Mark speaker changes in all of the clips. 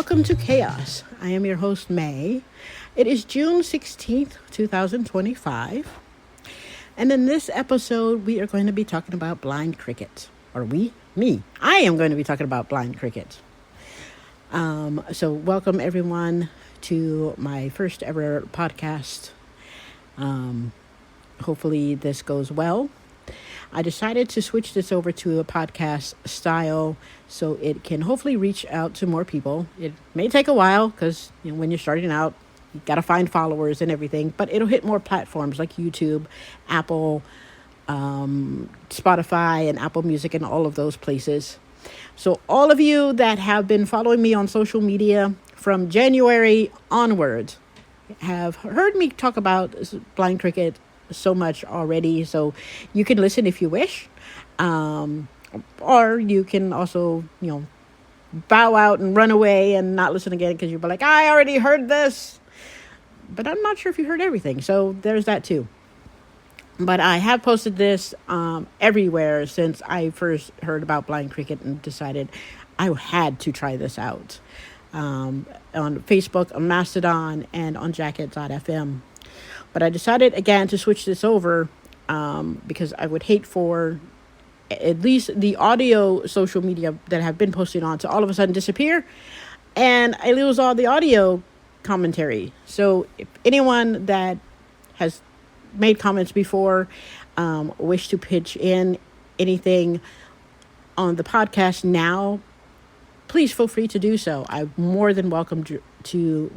Speaker 1: Welcome to Chaos. I am your host, May. It is June 16th, 2025. And in this episode, we are going to be talking about blind cricket. I am going to be talking about blind cricket. So welcome everyone to my first ever podcast. Hopefully this goes well. I decided to switch this over to a podcast style so it can hopefully reach out to more people. It may take a while because when you're starting out, you got to find followers and everything, but it'll hit more platforms like YouTube, Apple, Spotify, and Apple Music, and all of those places. So all of you that have been following me on social media from January onwards have heard me talk about blind cricket so much already, so you can listen if you wish, or you can also bow out and run away and not listen again because you'll be like, I already heard this, but I'm not sure if you heard everything. So there's that too. But I have posted this everywhere since I first heard about blind cricket and decided I had to try this out, on Facebook, on Mastodon, and on Jacket.fm. But I decided, again, to switch this over because I would hate for at least the audio social media that I've been posting on to all of a sudden disappear and I lose all the audio commentary. So if anyone that has made comments before wish to pitch in anything on the podcast now, please feel free to do so. I'm more than welcome to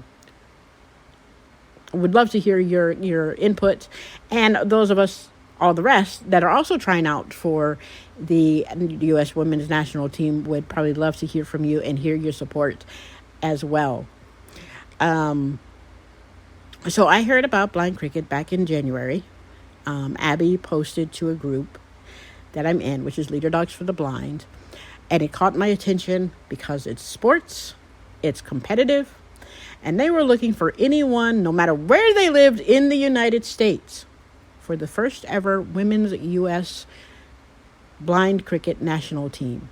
Speaker 1: would love to hear your input, and those of us, all the rest that are also trying out for the U.S. women's national team would probably love to hear from you and hear your support as well. So I heard about blind cricket back in January. Abby posted to a group that I'm in, which is Leader Dogs for the Blind, and it caught my attention because it's sports, it's competitive, and they were looking for anyone, no matter where they lived in the United States, for the first ever women's U.S. blind cricket national team.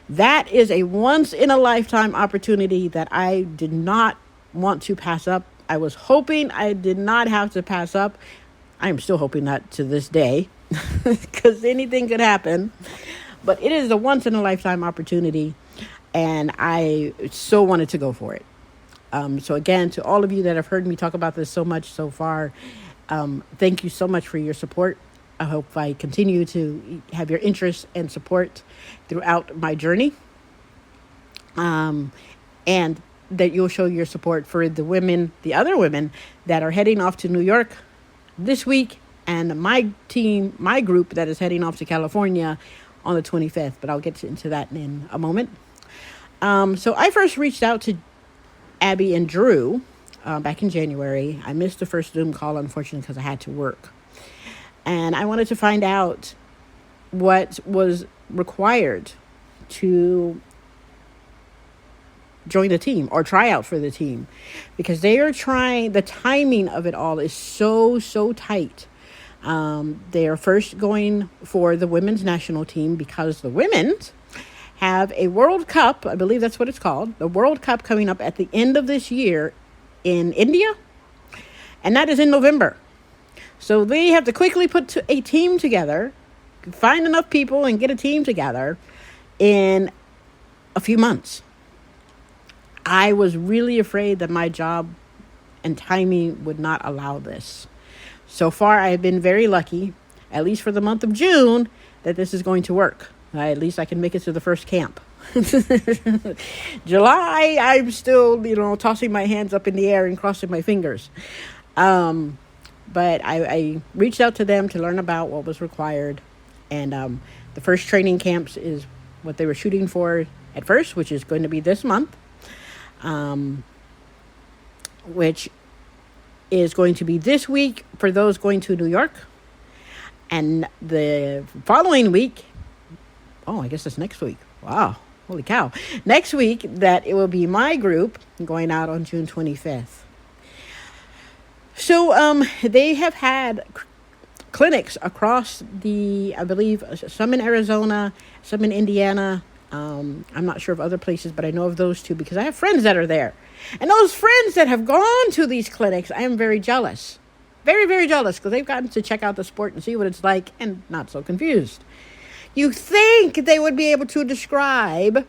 Speaker 1: That is a once-in-a-lifetime opportunity that I did not want to pass up. I was hoping I did not have to pass up. I am still hoping that to this day, because anything could happen. But it is a once-in-a-lifetime opportunity, and I so wanted to go for it. So again, to all of you that have heard me talk about this so much so far, thank you so much for your support. I hope I continue to have your interest and support throughout my journey. And that you'll show your support for the other women that are heading off to New York this week, and my group that is heading off to California on the 25th, but I'll get into that in a moment. So I first reached out to Abby and Drew back in January. I missed the first Zoom call, unfortunately, because I had to work. And I wanted to find out what was required to join the team or try out for the team, because they are trying, the timing of it all is so tight. They are first going for the women's national team because the women's have a World Cup, I believe that's what it's called, the World Cup coming up at the end of this year in India, and that is in November. So they have to quickly put a team together, find enough people and get a team together in a few months. I was really afraid that my job and timing would not allow this. So far, I've been very lucky, at least for the month of June, that this is going to work. At least I can make it to the first camp. July, I'm still, tossing my hands up in the air and crossing my fingers. But I reached out to them to learn about what was required. And the first training camps is what they were shooting for at first, which is going to be this month. Which is going to be this week for those going to New York. And the following week, I guess it's next week. Wow. Holy cow. Next week, that it will be my group going out on June 25th. So they have had clinics across I believe, some in Arizona, some in Indiana, I'm not sure of other places, but I know of those two because I have friends that are there. And those friends that have gone to these clinics, I am very jealous. Very, very jealous because they've gotten to check out the sport and see what it's like and not so confused. You think they would be able to describe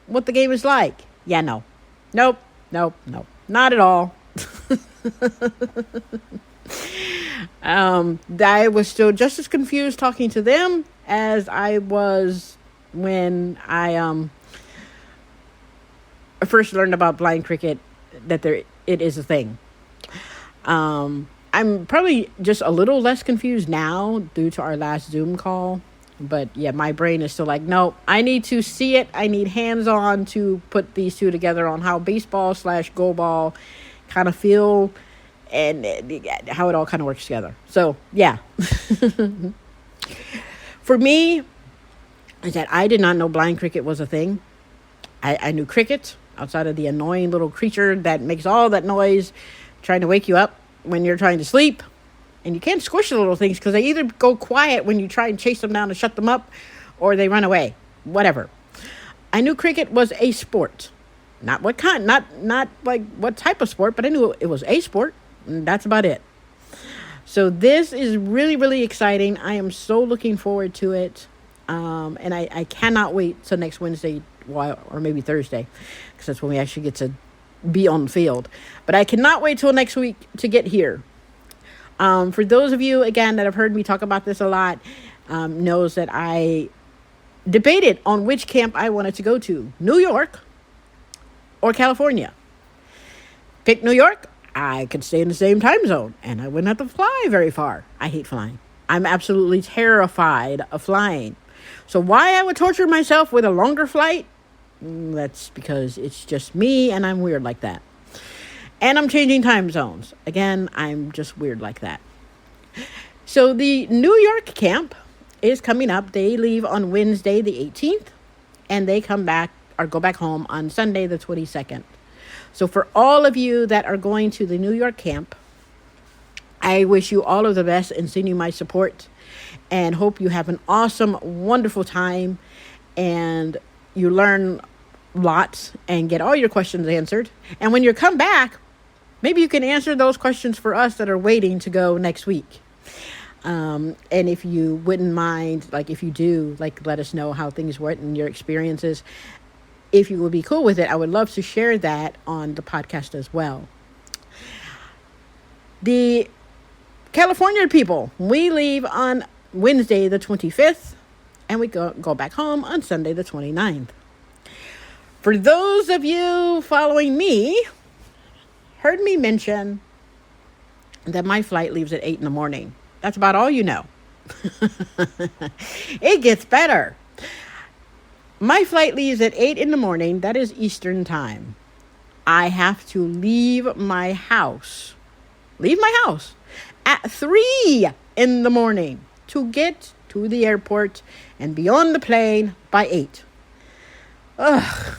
Speaker 1: what the game is like. Yeah, no. Nope. Not at all. I was still just as confused talking to them as I was when I first learned about blind cricket, that it is a thing. I'm probably just a little less confused now due to our last Zoom call. But yeah, my brain is still like, no, I need to see it. I need hands-on to put these two together on how baseball/go ball kind of feel and how it all kind of works together. So yeah. For me, is that I did not know blind cricket was a thing. I knew cricket outside of the annoying little creature that makes all that noise trying to wake you up when you're trying to sleep. And you can't squish the little things because they either go quiet when you try and chase them down and shut them up, or they run away. Whatever. I knew cricket was a sport. Not what kind, not like what type of sport, but I knew it was a sport. And that's about it. So this is really, really exciting. I am so looking forward to it. And I cannot wait till next Wednesday, or maybe Thursday, because that's when we actually get to be on the field. But I cannot wait till next week to get here. For those of you, again, that have heard me talk about this a lot, knows that I debated on which camp I wanted to go to, New York or California. Pick New York, I could stay in the same time zone, and I wouldn't have to fly very far. I hate flying. I'm absolutely terrified of flying. So why I would torture myself with a longer flight? That's because it's just me, and I'm weird like that. And I'm changing time zones. Again, I'm just weird like that. So the New York camp is coming up. They leave on Wednesday, the 18th, and they come back or go back home on Sunday, the 22nd. So for all of you that are going to the New York camp, I wish you all of the best and send you my support, and hope you have an awesome, wonderful time, and you learn lots and get all your questions answered. And when you come back, maybe you can answer those questions for us that are waiting to go next week. And if you wouldn't mind, like if you do, like let us know how things went and your experiences. If you would be cool with it, I would love to share that on the podcast as well. The California people, we leave on Wednesday the 25th, and we go back home on Sunday the 29th. For those of you following me, heard me mention that my flight leaves at 8 in the morning. That's about all you know. It gets better. My flight leaves at 8 in the morning. That is Eastern time. I have to leave my house at 3 in the morning to get to the airport and be on the plane by 8. Ugh.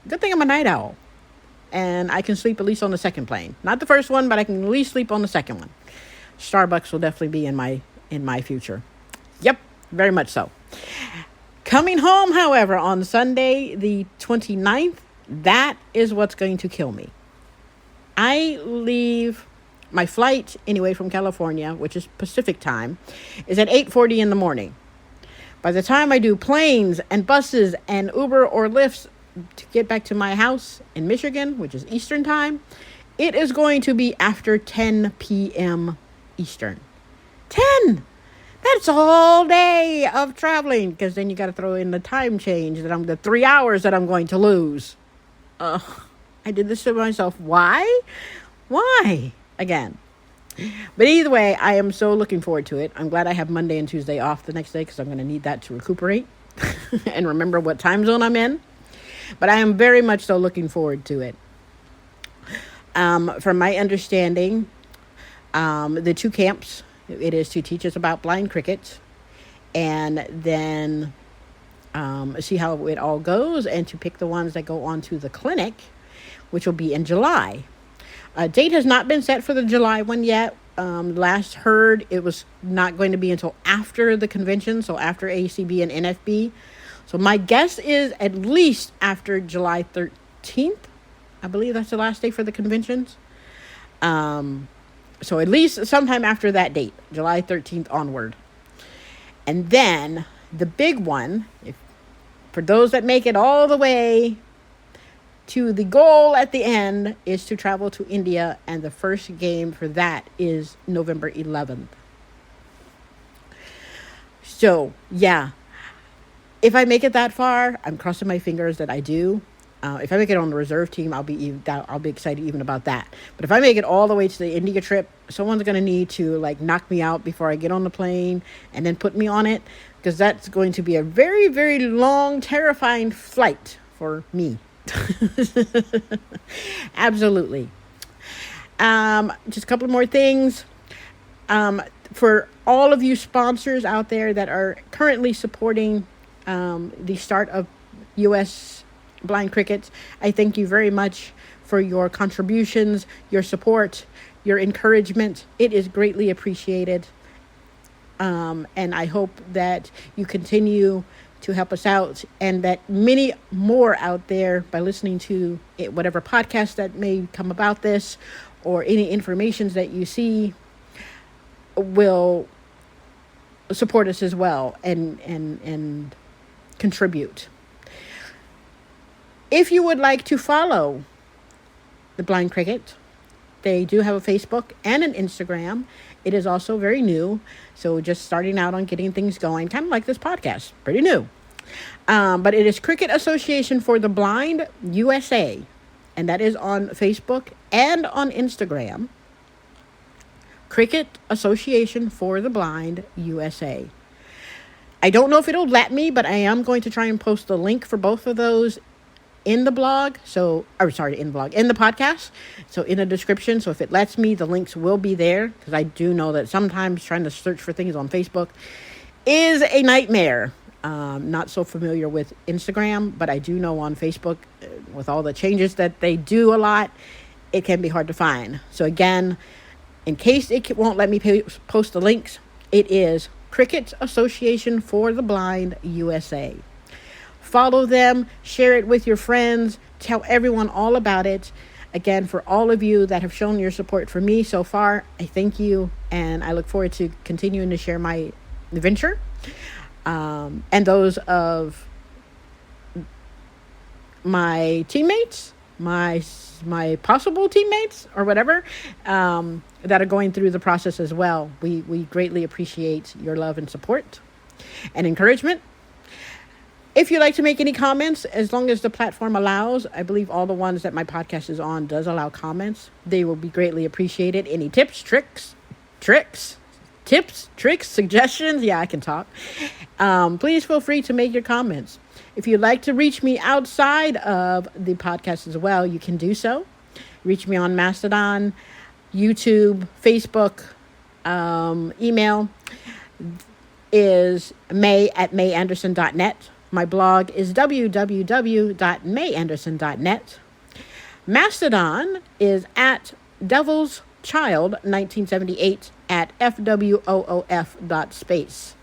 Speaker 1: Good thing I'm a night owl. And I can sleep at least on the second plane. Not the first one, but I can at least sleep on the second one. Starbucks will definitely be in my future. Yep, very much so. Coming home, however, on Sunday, the 29th, that is what's going to kill me. I leave my flight, anyway, from California, which is Pacific time, is at 8:40 in the morning. By the time I do planes and buses and Uber or Lyfts to get back to my house in Michigan, which is Eastern time, it is going to be after 10 p.m. Eastern. 10! That's all day of traveling, because then you got to throw in the time change, the 3 hours that I'm going to lose. I did this to myself. Why? Again. But either way, I am so looking forward to it. I'm glad I have Monday and Tuesday off the next day, because I'm going to need that to recuperate and remember what time zone I'm in. But I am very much so looking forward to it. From my understanding, the two camps, it is to teach us about blind cricket and then see how it all goes, and to pick the ones that go on to the clinic, which will be in July. A date has not been set for the July one yet. Last heard it was not going to be until after the convention, so after ACB and NFB. So my guess is at least after July 13th. I believe that's the last day for the conventions. So at least sometime after that date, July 13th onward. And then the big one, for those that make it all the way to the goal at the end, is to travel to India. And the first game for that is November 11th. So, yeah. If I make it that far, I'm crossing my fingers that I do. If I make it on the reserve team, I'll be excited even about that. But if I make it all the way to the India trip, someone's going to need to like knock me out before I get on the plane and then put me on it, because that's going to be a very, very long, terrifying flight for me. Absolutely. Just a couple more things. For all of you sponsors out there that are currently supporting the start of U.S. Blind Cricket, I thank you very much for your contributions, your support, your encouragement. It is greatly appreciated. And I hope that you continue to help us out, and that many more out there, by listening to whatever podcast that may come about this, or any information that you see, will support us as well and contribute. If you would like to follow the Blind Cricket, they do have a Facebook and an Instagram. It is also very new, so just starting out on getting things going, kind of like this podcast, pretty new. But it is Cricket Association for the Blind USA, and that is on Facebook and on Instagram. Cricket Association for the Blind USA. I don't know if it'll let me, but I am going to try and post the link for both of those in the blog. In the podcast. So in the description. So if it lets me, the links will be there, because I do know that sometimes trying to search for things on Facebook is a nightmare. Not so familiar with Instagram, but I do know on Facebook, with all the changes that they do a lot, it can be hard to find. So again, in case it won't let me post the links, it is Cricket Association for the Blind USA. Follow them, share it with your friends, tell everyone all about it. Again, for all of you that have shown your support for me so far, I thank you, and I look forward to continuing to share my adventure, and those of my teammates, my possible teammates or whatever, that are going through the process as well. We greatly appreciate your love and support and encouragement. If you'd like to make any comments, as long as the platform allows, I believe all the ones that my podcast is on does allow comments. They will be greatly appreciated. Any tips, tricks, suggestions? Yeah, I can talk. Please feel free to make your comments. If you'd like to reach me outside of the podcast as well, you can do so. Reach me on Mastodon, YouTube, Facebook, email is may@mayanderson.net. My blog is www.mayanderson.net. Mastodon is at Devil's Child 1978 at fwoof.space.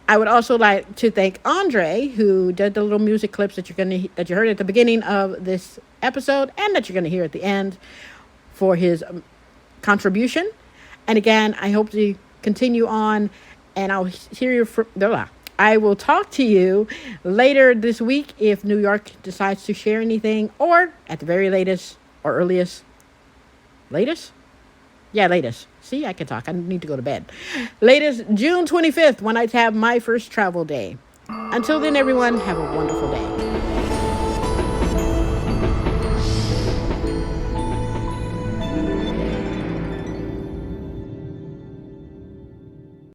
Speaker 1: I would also like to thank Andre, who did the little music clips that you heard at the beginning of this episode and that you're going to hear at the end, for his contribution. And again, I hope to continue on, and I will talk to you later this week if New York decides to share anything, or at the very latest or earliest. Latest? See, I can talk. I need to go to bed. Latest June 25th, when I have my first travel day. Until then, everyone, have a wonderful day.